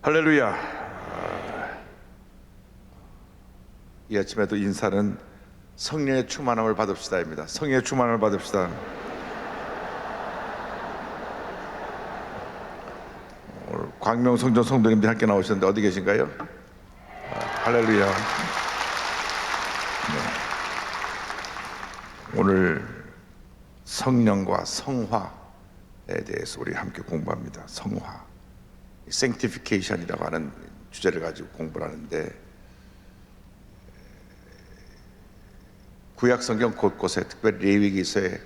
할렐루야. 이 아침에도 인사는 성령의 충만함을 받읍시다입니다. 성령의 충만함을 받읍시다. 오늘 광명 성전 성도님들이 함께 나오셨는데 어디 계신가요? 할렐루야. 네. 오늘 성령과 성화에 대해서 우리 함께 공부합니다. 성화, sanctification이라고 하는 주제를 가지고 공부를 하는데, 구약 성경 곳곳에, 특별히 레위기서에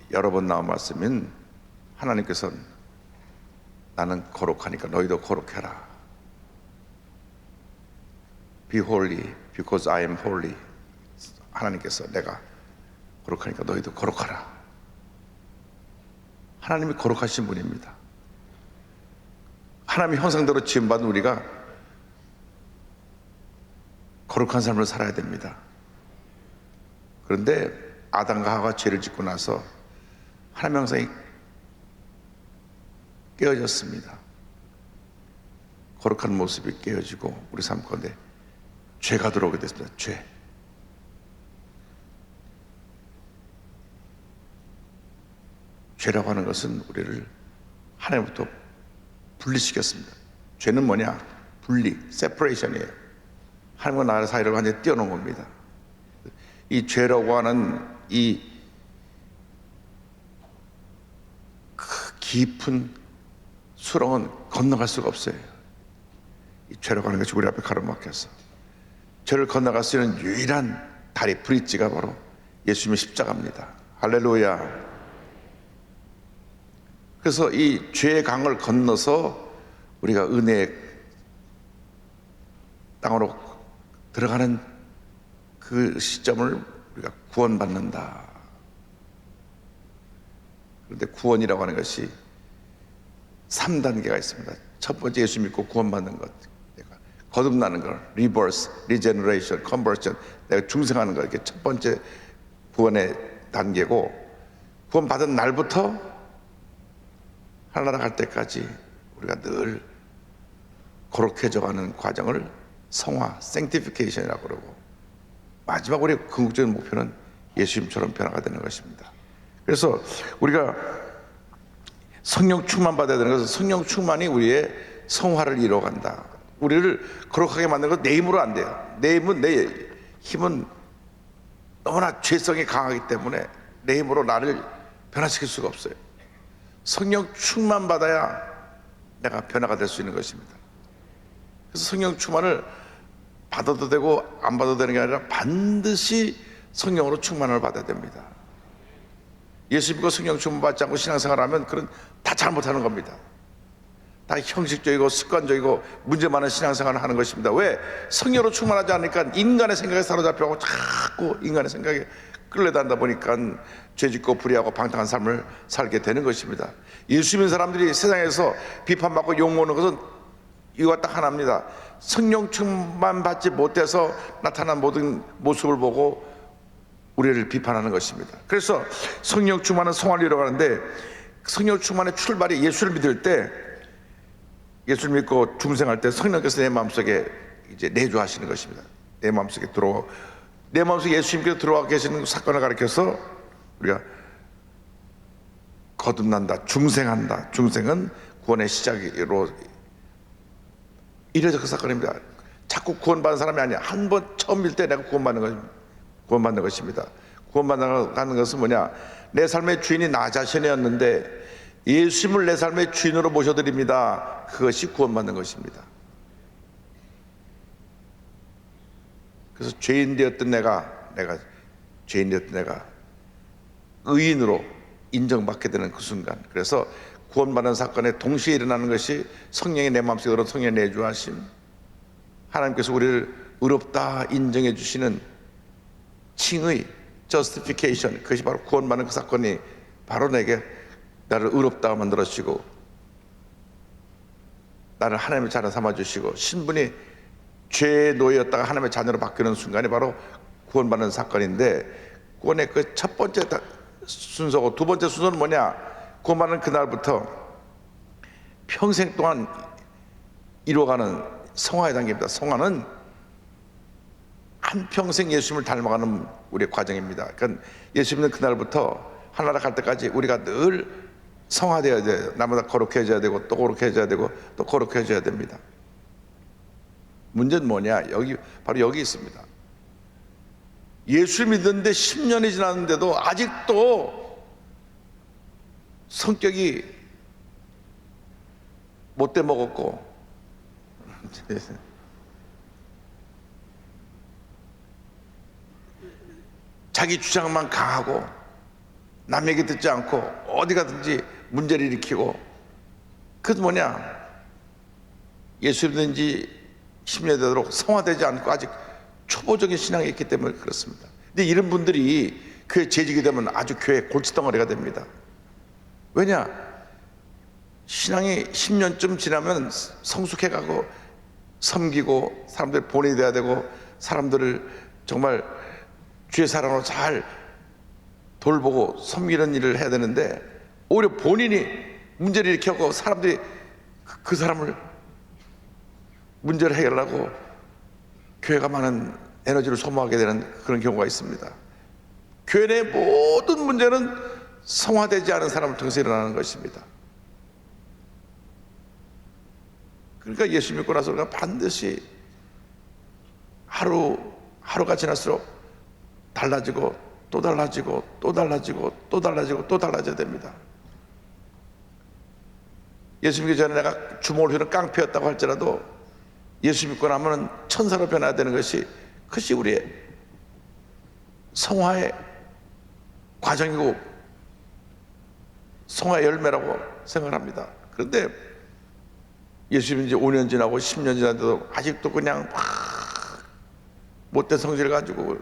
여러 번 나온 말씀인 하나님께서는 나는 거룩하니까 너희도 거룩해라. Be holy because I am holy. 하나님께서 내가 거룩하니까 너희도 거룩하라. 하나님이 거룩하신 분입니다. 하나님의 형상대로 지음받은 우리가 거룩한 삶을 살아야 됩니다. 그런데 아담과 하와가 죄를 짓고 나서 하나님의 형상이 깨어졌습니다. 거룩한 모습이 깨어지고 우리 삶 가운데 죄가 들어오게 됐습니다. 죄라고 하는 것은 우리를 하나님부터 분리시켰습니다. 죄는 뭐냐? 분리, separation이에요. 하나님과 나의 사이를 완전히 떼어놓은 겁니다. 이 죄라고 하는 이 깊은 수렁은 건너갈 수가 없어요. 이 죄라고 하는 것이 우리 앞에 가로막혔어. 죄를 건너갈 수 있는 유일한 다리, 브릿지가 바로 예수님의 십자가입니다. 할렐루야. 그래서 이 죄의 강을 건너서 우리가 은혜의 땅으로 들어가는 그 시점을 우리가 구원받는다. 그런데 구원이라고 하는 것이 3단계가 있습니다. 첫 번째 예수 믿고 구원받는 것, 내가 거듭나는 것, 리버스, 리제너레이션, 컨버전, 내가 중생하는 것, 이게 첫 번째 구원의 단계고, 구원받은 날부터 하나나라 갈 때까지 우리가 늘 거룩해져가는 과정을 성화, sanctification이라고 그러고, 마지막 우리의 궁극적인 목표는 예수님처럼 변화가 되는 것입니다. 그래서 우리가 성령 충만 받아야 되는 것은 성령 충만이 우리의 성화를 이루어간다. 우리를 거룩하게 만드는 건 내 힘으로 안 돼요. 내 힘은 너무나 죄성이 강하기 때문에 내 힘으로 나를 변화시킬 수가 없어요. 성령 충만 받아야 내가 변화가 될 수 있는 것입니다. 그래서 성령 충만을 받아도 되고 안 받아도 되는 게 아니라 반드시 성령으로 충만을 받아야 됩니다. 예수 믿고 성령 충만 받지 않고 신앙생활하면 그건 다 잘못하는 겁니다. 다 형식적이고 습관적이고 문제 많은 신앙생활을 하는 것입니다. 왜? 성령으로 충만하지 않으니까 인간의 생각에 사로잡혀가고 자꾸 인간의 생각에 끌려다니다 보니까 죄짓고 불의하고 방탕한 삶을 살게 되는 것입니다. 예수 믿는 사람들이 세상에서 비판받고 욕먹는 것은 이유가 딱 하나입니다. 성령 충만 받지 못해서 나타난 모든 모습을 보고 우리를 비판하는 것입니다. 그래서 성령 충만은 성화를 이루어가는데, 성령 충만의 출발이 예수를 믿을 때, 예수를 믿고 중생할 때 성령께서 내 마음속에 이제 내주하시는 것입니다. 내 마음속에 내 마음속에 예수님께서 들어와 계시는 사건을 가리켜서 우리가 거듭난다, 중생한다. 중생은 구원의 시작으로 이래서 그 사건입니다. 자꾸 구원받은 사람이 아니야. 한 번 처음 밀 때 내가 구원받는 것입니다. 구원받는 것은 뭐냐? 내 삶의 주인이 나 자신이었는데 예수님을 내 삶의 주인으로 모셔드립니다. 그것이 구원받는 것입니다. 그래서 죄인 되었던 내가 의인으로 인정받게 되는 그 순간, 그래서 구원받는 사건에 동시에 일어나는 것이 성령이 내 마음속에 들어 성령의 내주하심, 하나님께서 우리를 의롭다 인정해 주시는 칭의, justification, 그것이 바로 구원받는 그 사건이 바로 나를 의롭다 만들어 주시고 나를 하나님의 자녀 삼아 주시고 신분이 죄의 노예였다가 하나님의 자녀로 바뀌는 순간이 바로 구원받는 사건인데, 구원의 그 첫 번째 순서고 두 번째 순서는 뭐냐? 구원받는 그날부터 평생 동안 이루어가는 성화의 단계입니다. 성화는 한평생 예수님을 닮아가는 우리의 과정입니다. 그러니까 예수 믿는 그날부터 하나님 갈 때까지 우리가 늘 성화되어야 돼요. 나보다 거룩해져야 되고 또 거룩해져야 되고 또 거룩해져야 됩니다. 문제는 뭐냐? 바로 여기 있습니다. 예수 믿는데 10년이 지났는데도 아직도 성격이 못돼 먹었고 자기 주장만 강하고 남 얘기 듣지 않고 어디 가든지 문제를 일으키고, 그것은 뭐냐? 예수 믿는 지 10년 되도록 성화되지 않고 아직 초보적인 신앙이 있기 때문에 그렇습니다. 근데 이런 분들이 교회 재직이 되면 아주 교회 골칫덩어리가 됩니다. 왜냐? 신앙이 10년쯤 지나면 성숙해가고 섬기고 사람들 본이 돼야 되고 사람들을 정말 주의 사랑으로 잘 돌보고 섬기는 일을 해야 되는데, 오히려 본인이 문제를 일으켜고 사람들이 그 사람을 문제를 해결하고 교회가 많은 에너지를 소모하게 되는 그런 경우가 있습니다. 교회 내 모든 문제는 성화되지 않은 사람을 통해서 일어나는 것입니다. 그러니까 예수 믿고 나서 우리가 반드시 하루가 지날수록 달라지고 또 달라지고 또 달라지고 또 달라지고 또 달라져야 됩니다. 예수 믿기 전에 내가 주먹을 휘는 깡패였다고 할지라도 예수 믿고 나면 천사로 변화해야 되는 것이, 그것이 우리의 성화의 과정이고 성화의 열매라고 생각합니다. 그런데 예수 믿은 지 5년 지나고 10년 지나도 아직도 그냥 막 못된 성질 가지고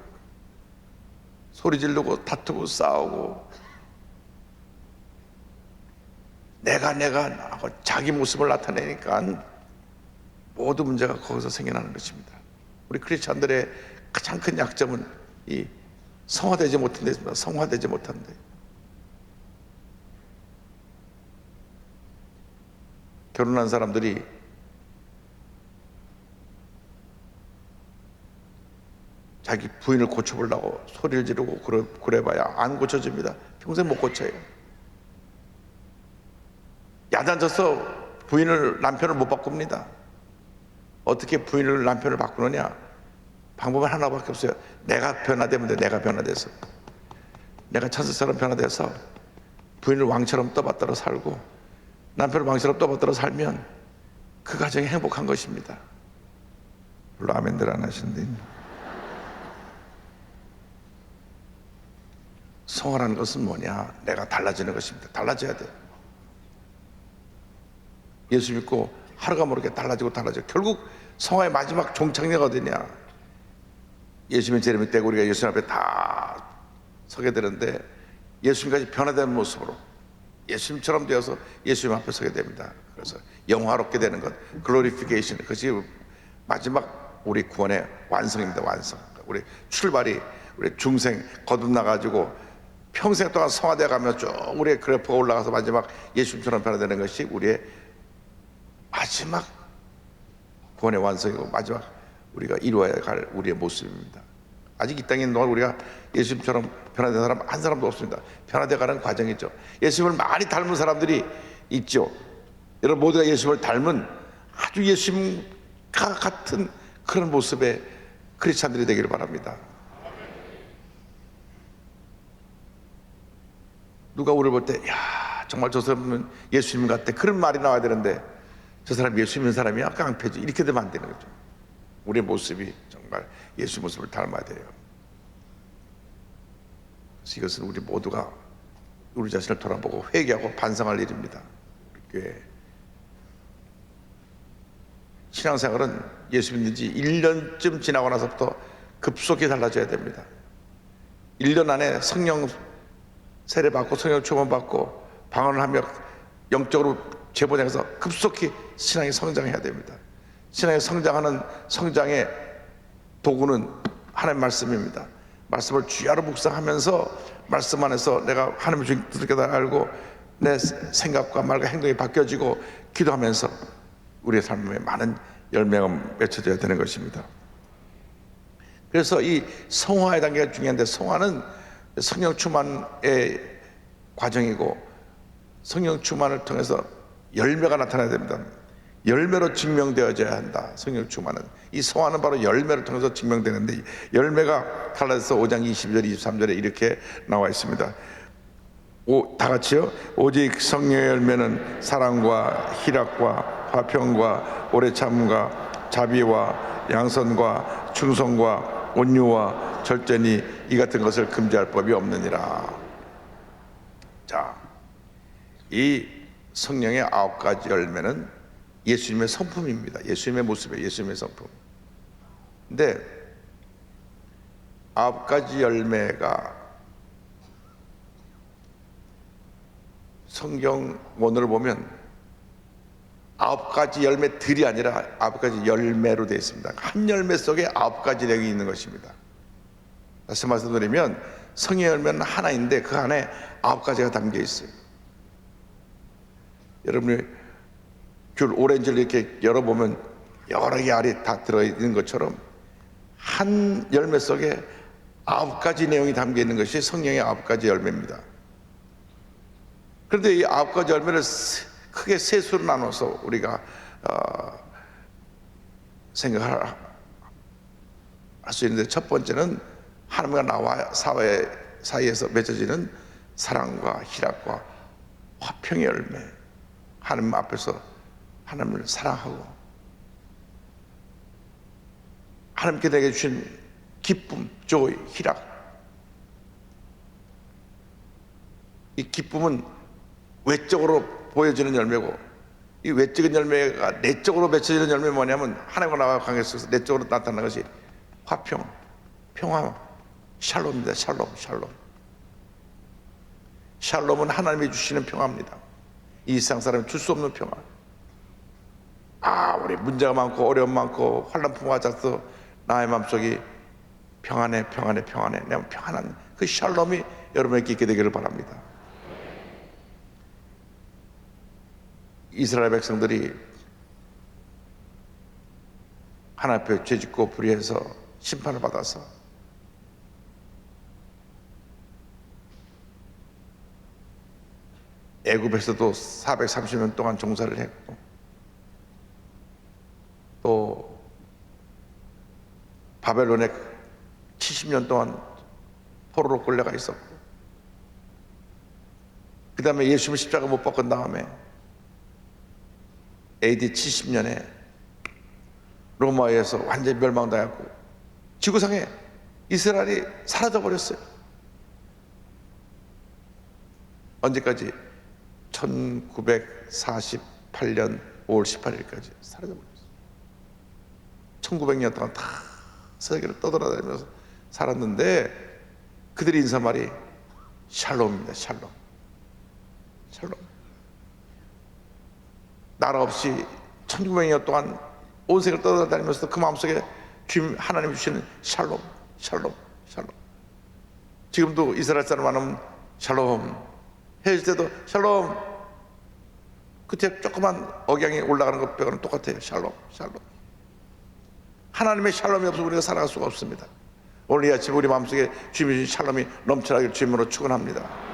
소리 지르고 다투고 싸우고 내가 하고 자기 모습을 나타내니까 모든 문제가 거기서 생겨나는 것입니다. 우리 크리스찬들의 가장 큰 약점은 이 성화되지 못한 데 있습니다. 성화되지 못한 데. 결혼한 사람들이 자기 부인을 고쳐보려고 소리를 지르고 그래봐야 안 고쳐집니다. 평생 못 고쳐요. 야단져서 남편을 못 바꿉니다. 어떻게 남편을 바꾸느냐? 방법은 하나밖에 없어요. 내가 변화되면 돼. 내가 변화돼서, 내가 천사처럼 변화돼서 부인을 왕처럼 떠받들어 살고 남편을 왕처럼 떠받들어 살면 그 가정이 행복한 것입니다. 별로 아멘들 안 하시는데. 성화라는 것은 뭐냐? 내가 달라지는 것입니다. 달라져야 돼. 예수 믿고 하루가 모르게 달라지고 결국 성화의 마지막 종착역이 어디냐? 예수님 재림의 때 우리가 예수님 앞에 다 서게 되는데 예수님까지 변화된 모습으로 예수님처럼 되어서 예수님 앞에 서게 됩니다. 그래서 영화롭게 되는 것, 글로리피케이션, 그것이 마지막 우리 구원의 완성입니다. 완성. 우리 출발이 우리 중생 거듭나가지고 평생 동안 성화되어 가며 쭉 우리의 그래프가 올라가서 마지막 예수님처럼 변화되는 것이 우리의 마지막 구원의 완성이고 마지막 우리가 이루어야 할 우리의 모습입니다. 아직 이 땅에 있는 동안 우리가 예수님처럼 변화된 사람 한 사람도 없습니다. 변화되어가는 과정이죠. 예수님을 많이 닮은 사람들이 있죠. 여러분 모두가 예수님을 닮은 아주 예수님과 같은 그런 모습의 크리스찬들이 되기를 바랍니다. 누가 우리를 볼 때 야 정말 저 사람은 예수님 같아, 그런 말이 나와야 되는데 저 사람 예수 믿는 사람이야? 깡패지. 이렇게 되면 안 되는 거죠. 우리의 모습이 정말 예수 모습을 닮아야 돼요. 그래서 이것은 우리 모두가 우리 자신을 돌아보고 회개하고 반성할 일입니다. 우리 교회 신앙생활은 예수 믿는 지 1년쯤 지나고 나서부터 급속히 달라져야 됩니다. 1년 안에 성령 세례 받고 성령 충만 받고 방언을 하며 영적으로 재번해서 급속히 신앙이 성장해야 됩니다. 신앙이 성장하는 성장의 도구는 하나님의 말씀입니다. 말씀을 주야로 묵상하면서 말씀 안에서 내가 하나님의 주인 뜻을 알고 내 생각과 말과 행동이 바뀌어지고 기도하면서 우리의 삶에 많은 열매가 맺혀져야 되는 것입니다. 그래서 이 성화의 단계가 중요한데, 성화는 성령 충만의 과정이고 성령 충만을 통해서 열매가 나타나야 됩니다. 열매로 증명되어져야 한다. 성령 충만은, 이 성화는 바로 열매를 통해서 증명되는데, 열매가 갈라디아서 5장 22절 23절에 이렇게 나와 있습니다. 다 같이요. 오직 성령의 열매는 사랑과 희락과 화평과 오래 참음과 자비와 양선과 충성과 온유와 절제니 이 같은 것을 금지할 법이 없느니라. 자, 이 성령의 9가지 열매는 예수님의 성품입니다. 예수님의 모습이에요. 예수님의 성품. 근데 9가지 열매가 성경 원어를 보면 9가지 열매들이 아니라 9가지 열매로 되어 있습니다. 한 열매 속에 9가지 내용이 있는 것입니다. 다시 말씀드리면 성의 열매는 하나인데 그 안에 9가지가 담겨 있어요. 여러분이 귤 오렌지를 이렇게 열어보면 여러 개 알이 다 들어있는 것처럼 한 열매 속에 9가지 내용이 담겨 있는 것이 성령의 9가지 열매입니다. 그런데 이 9가지 열매를 크게 세 수로 나눠서 우리가 생각할 수 있는데, 첫 번째는 하나님과 나와 사회 사이에서 맺어지는 사랑과 희락과 화평의 열매. 하나님 앞에서 하나님을 사랑하고 하나님께 내게 주신 기쁨, joy, 희락. 이 기쁨은 외적으로 보여지는 열매고, 이 외적인 열매가 내적으로 맺혀지는 열매는 뭐냐면 하나님과 나와 관계 속에서 내적으로 나타나는 것이 화평, 평화, 샬롬입니다. 샬롬. 샬롬은 하나님이 주시는 평화입니다. 이 세상 사람이 줄 수 없는 평화. 우리 문제가 많고 어려움 많고 환난 풍파가 잦아도 나의 마음속이 평안해. 내가 평안한 그 샬롬이 여러분에게 있게 되기를 바랍니다. 이스라엘 백성들이 하나님 앞에 죄짓고 불의해서 심판을 받아서 애굽에서도 430년 동안 종사를 했고, 또 바벨론에 70년 동안 포로로 끌려가 있었고, 그 다음에 예수님 십자가 못 박은 다음에 AD 70년에 로마에서 완전히 멸망당했고 지구상에 이스라엘이 사라져버렸어요. 언제까지? 1948년 5월 18일까지 사라져버렸어요. 1900년 동안 다 세계를 떠돌아다니면서 살았는데 그들의 인사말이 샬롬입니다. 샬롬. 나라 없이 1900년 동안 온 세계를 떠돌아다니면서도 그 마음속에 주님 하나님이 주시는 샬롬. 지금도 이스라엘 사람 만나면 샬롬, 헤어질 때도 샬롬. 그때 조그만 억양이 올라가는 것 빼고는 똑같아요. 샬롬. 하나님의 샬롬이 없으면 우리가 살아갈 수가 없습니다. 오늘 이 아침 우리 마음속에 주님의 샬롬이 넘쳐나길 주님으로 축원합니다.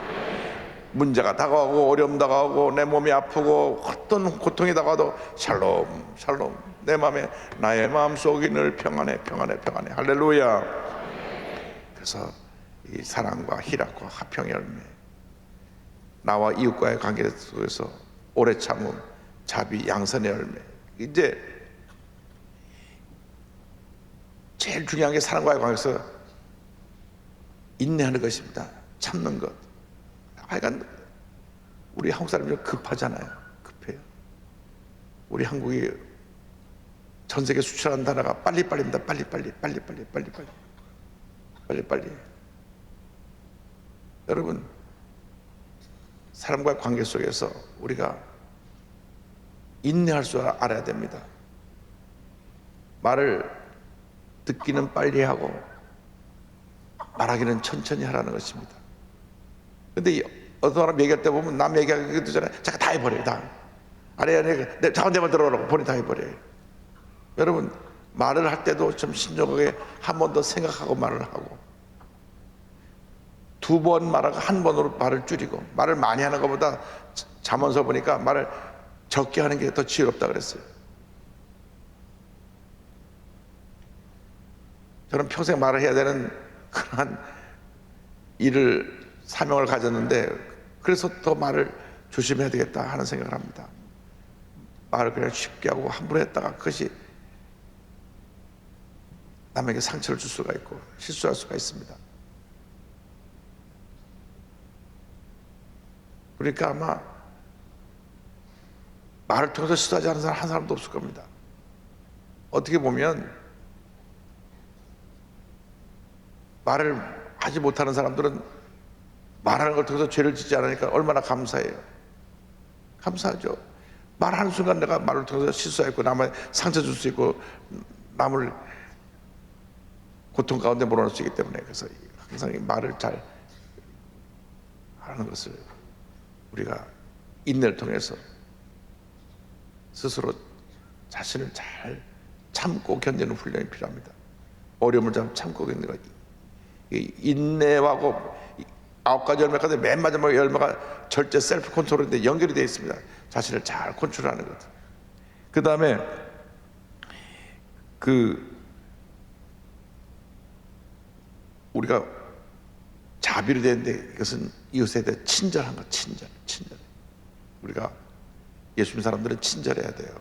문제가 다가오고 어려움 다가오고 내 몸이 아프고 어떤 고통이 다가와도 샬롬. 내 마음에 나의 마음속이 늘 평안해. 할렐루야. 그래서 이 사랑과 희락과 화평의 열매, 나와 이웃과의 관계 속에서 오래 참음, 자비, 양선의 열매. 이제 제일 중요한 게 사랑과의 관계에서 인내하는 것입니다. 참는 것. 하여간 우리 한국 사람이 좀 급하잖아요. 급해요. 우리 한국이 전 세계 수출하는 나라가 빨리빨리입니다. 빨리. 여러분, 사람과의 관계 속에서 우리가 인내할 줄 알아야 됩니다. 말을 듣기는 빨리 하고 말하기는 천천히 하라는 것입니다. 근데 어떤 사람 얘기할 때 보면 남 얘기하기도 전에 잠깐 다 해버려요. 다. 아내 내만 들어가라고 본인 다 해버려요. 여러분, 말을 할 때도 좀 신중하게 한 번 더 생각하고 말을 하고, 2번 말하고 1번으로 말을 줄이고, 말을 많이 하는 것보다 잠언서 보니까 말을 적게 하는 게 더 지혜롭다 그랬어요. 저는 평생 말을 해야 되는 그러한 사명을 가졌는데, 그래서 더 말을 조심해야 되겠다 하는 생각을 합니다. 말을 그냥 쉽게 하고 함부로 했다가 그것이 남에게 상처를 줄 수가 있고 실수할 수가 있습니다. 그러니까 아마 말을 통해서 실수하지 않은 사람 한 사람도 없을 겁니다. 어떻게 보면 말을 하지 못하는 사람들은 말하는 걸 통해서 죄를 짓지 않으니까 얼마나 감사해요. 감사하죠. 말하는 순간 내가 말을 통해서 실수했고 남을 상처 줄 수 있고 남을 고통 가운데 몰아넣을 수 있기 때문에, 그래서 항상 이 말을 잘 하는 것을 우리가 인내를 통해서 스스로 자신을 잘 참고 견디는 훈련이 필요합니다. 어려움을 잘 참고 견디는 것. 인내하고 9가지 열매가운데 맨 마지막 열매가 절제 셀프 컨트롤인데 연결이 되어 있습니다. 자신을 잘 컨트롤하는 것. 그 다음에 우리가 자비로 되는데 이것은 이웃에 대해 친절한 것. 친절. 우리가 예수 믿는 사람들은 친절해야 돼요.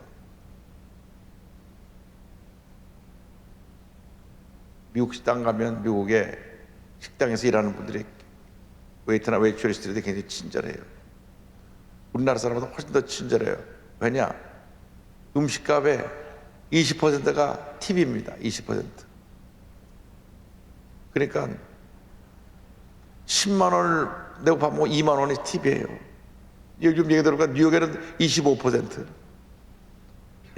미국 식당 가면 미국의 식당에서 일하는 분들이 웨이터나 웨이트리스들이 굉장히 친절해요. 우리나라 사람보다 훨씬 더 친절해요. 왜냐? 음식값의 20%가 팁입니다. 20%. 그러니까 10만 원을 내고 밥 먹으면 2만 원이 팁이에요. 요즘 얘기 들어보니까 뉴욕에는 25%.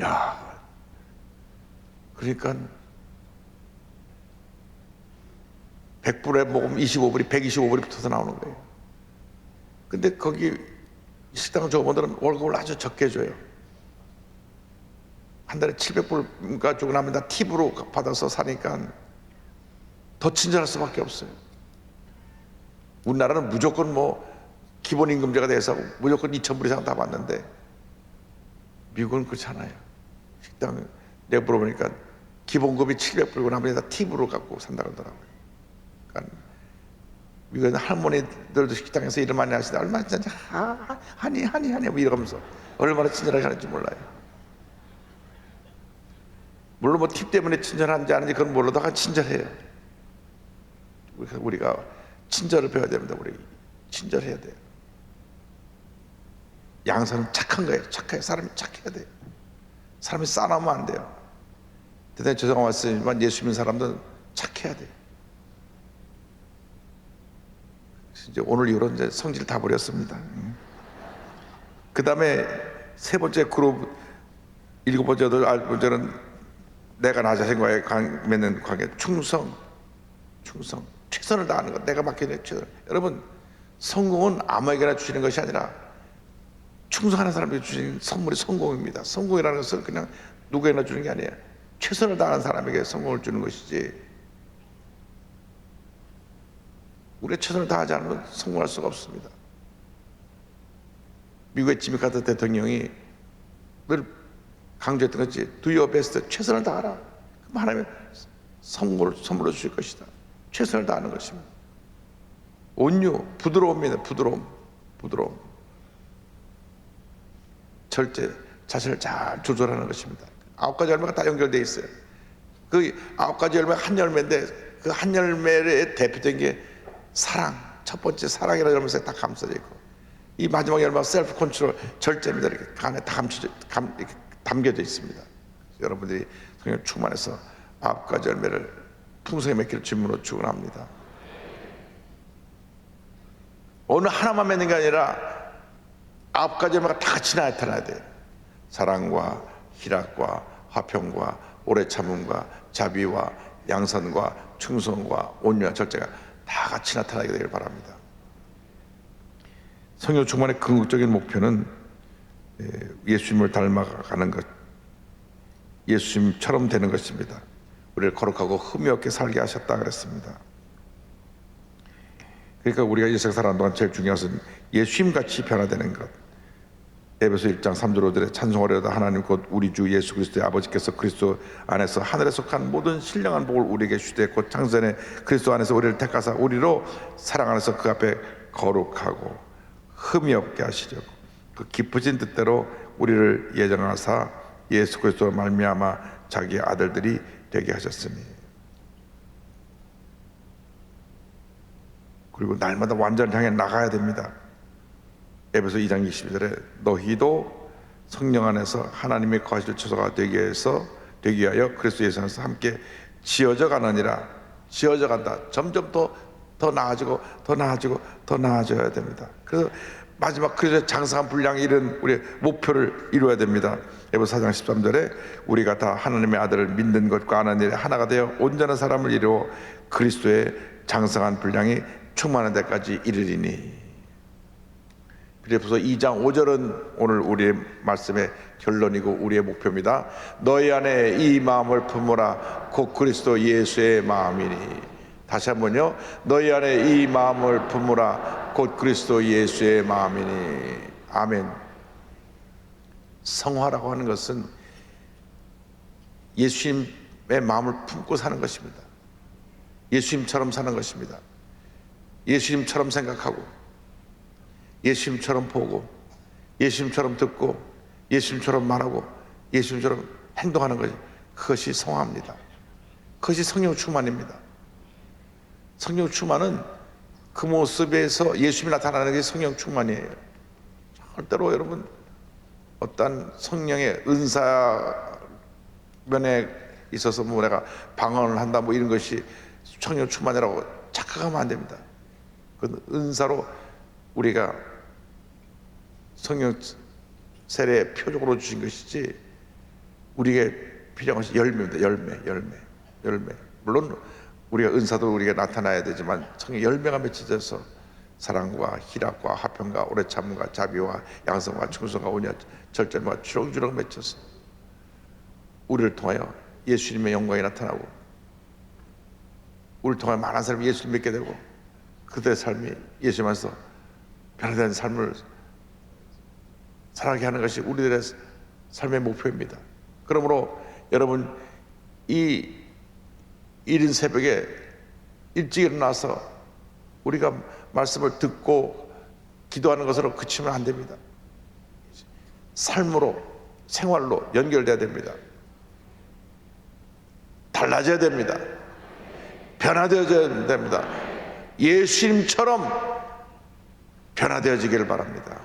야, 그러니까 100불에 먹으면 25불이 125불이 붙어서 나오는 거예요. 근데 거기 식당 조업원들은 월급을 아주 적게 줘요. 한 달에 700불 주고 나면 다 팁으로 받아서 사니까 더 친절할 수밖에 없어요. 우리나라는 무조건 기본임금제가 돼서 무조건 2,000불 이상 다 받는데 미국은 그렇지 않아요. 식당 내가 물어보니까 기본급이 700불이고 나머지 다 팁으로 갖고 산다고 하더라고요. 그러니까 미국에는 할머니들도 식당에서 일을 많이 하시다 얼마나 진짜 하니 이러면서 얼마나 친절하게 하는지 몰라요. 물론 팁 때문에 친절한지 아닌지 그건 몰라도 친절해요. 우리가 친절을 배워야 됩니다. 우리 친절해야 돼요. 양선은 착한 거예요. 착해요. 사람이 착해야 돼요. 사람이 싸나면 안 돼요. 대단히 죄송한 말씀이지만 예수 믿는 사람들은 착해야 돼요. 이제 오늘 이후로 이제 성질 다 버렸습니다. 그 다음에 세 번째 그룹, 7번째, 8번째는 내가 나 자신과의 맺는 관계, 충성. 최선을 다하는 것. 내가 맡겨진 최선. 여러분, 성공은 아무에게나 주시는 것이 아니라 충성하는 사람에게 주신 선물이 성공입니다. 성공이라는 것은 그냥 누구에나 주는 게 아니에요. 최선을 다하는 사람에게 성공을 주는 것이지, 우리가 최선을 다하지 않으면 성공할 수가 없습니다. 미국의 지미 카터 대통령이 늘 강조했던 것이 do your best, 최선을 다하라. 그럼 하나님은 선물로 주실 것이다. 최선을 다하는 것입니다. 온유, 부드러움입니다. 부드러움. 절제, 자신을 잘 조절하는 것입니다. 9가지 열매가 다 연결되어 있어요. 그 9가지 열매가 한 열매인데 그 한 열매의 대표적인 게 사랑. 첫 번째 사랑이라는 열매에 다 감싸져 있고, 이 마지막 열매가 셀프 컨트롤, 절제입니다. 이렇게 안에 다 이렇게 담겨져 있습니다. 여러분들이 성령 충만해서 9가지 열매를 풍성히 맺기를 주님으로 축원합니다. 어느 하나만 맺는 게 아니라 9가지 열매가 다 같이 나타나야 돼요. 사랑과 희락과 화평과 오래 참음과 자비와 양선과 충성과 온유와 절제가 다 같이 나타나게 되길 바랍니다. 성령 충만의 궁극적인 목표는 예수님을 닮아가는 것, 예수님처럼 되는 것입니다. 우리를 거룩하고 흠이 없게 살게 하셨다 그랬습니다. 그러니까 우리가 이 세상 사는 동안 제일 중요한 것은 예수님같이 변화되는 것. 에베소 1장 3절로 5절에 찬송하려다 하나님 곧 우리 주 예수 그리스도의 아버지께서 그리스도 안에서 하늘에 속한 모든 신령한 복을 우리에게 주되 곧 창세전에 그리스도 안에서 우리를 택하사 우리로 사랑 안에서 그 앞에 거룩하고 흠이 없게 하시려고 그 기쁘신 뜻대로 우리를 예정하사 예수 그리스도로 말미암아 자기의 아들들이 되게 하셨으니. 그리고 날마다 완전을 향해 나가야 됩니다. 에베소 2장 22절에 너희도 성령 안에서 하나님의 거하실 처소가 되기 위하여 그리스도 예수 안에서 함께 지어져 가느니라. 지어져 간다. 점점 더 나아지고 더 나아지고 더 나아져야 됩니다. 그래서 마지막 그리스도의 장성한 분량에 이른 우리의 목표를 이루어야 됩니다. 에베소 4장 13절에 우리가 다 하나님의 아들을 믿는 것과 아는 일에 하나가 되어 온전한 사람을 이루어 그리스도의 장성한 분량이 충만한 데까지 이르리니. 빌립보서 2장 5절은 오늘 우리의 말씀의 결론이고 우리의 목표입니다. 너희 안에 이 마음을 품으라 곧 그리스도 예수의 마음이니. 다시 한번요. 너희 안에 이 마음을 품으라 곧 그리스도 예수의 마음이니. 아멘. 성화라고 하는 것은 예수님의 마음을 품고 사는 것입니다. 예수님처럼 사는 것입니다. 예수님처럼 생각하고 예수님처럼 보고 예수님처럼 듣고 예수님처럼 말하고 예수님처럼 행동하는 것이 그것이 성화입니다. 그것이 성령 충만입니다. 성령 충만은 그 모습에서 예수님이 나타나는 게 성령 충만이에요. 절대로 여러분 어떤 성령의 은사 면에 있어서 뭐 내가 방언을 한다 뭐 이런 것이 성령 충만이라고 착각하면 안 됩니다. 그 은사로 우리가 성령 세례의 표적으로 주신 것이지 우리에게 필요한 것이 열매입니다. 열매. 물론 우리가 은사도 우리가 나타나야 되지만 성령 열매가 맺혀져서 사랑과 희락과 화평과 오래 참음과 자비와 양성과 충성과 온유와 절제와 주렁주렁 맺혀서 우리를 통하여 예수님의 영광이 나타나고 우리를 통하여 많은 사람이 예수를 믿게 되고 그들의 삶이 예수님 안에서 변화된 삶을 살아가게 하는 것이 우리들의 삶의 목표입니다. 그러므로 여러분 이 이른 새벽에 일찍 일어나서 우리가 말씀을 듣고 기도하는 것으로 그치면 안 됩니다. 삶으로 생활로 연결돼야 됩니다. 달라져야 됩니다. 변화되어져야 됩니다. 예수님처럼 변화되어지기를 바랍니다.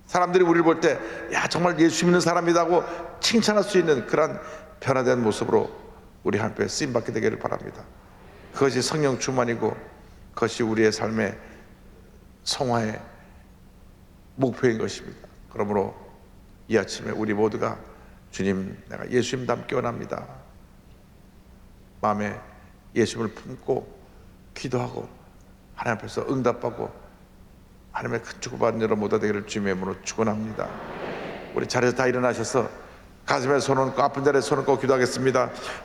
사람들이 우리를 볼 때 야 정말 예수 믿는 사람이라고 칭찬할 수 있는 그런 변화된 모습으로 우리 하나님께 쓰임받게 되기를 바랍니다. 그것이 성령 충만이고 그것이 우리의 삶의 성화의 목표인 것입니다. 그러므로 이 아침에 우리 모두가 주님 내가 예수님 닮기 원합니다. 마음에 예수님을 품고 기도하고 하나님 앞에서 응답하고 하나님의 큰 축복받는 여러분 모두 되기를 주님의 이름으로 축원합니다. 우리 자리에서 다 일어나셔서 가슴에 손 얹고 아픈 자리에 손 얹고 기도하겠습니다.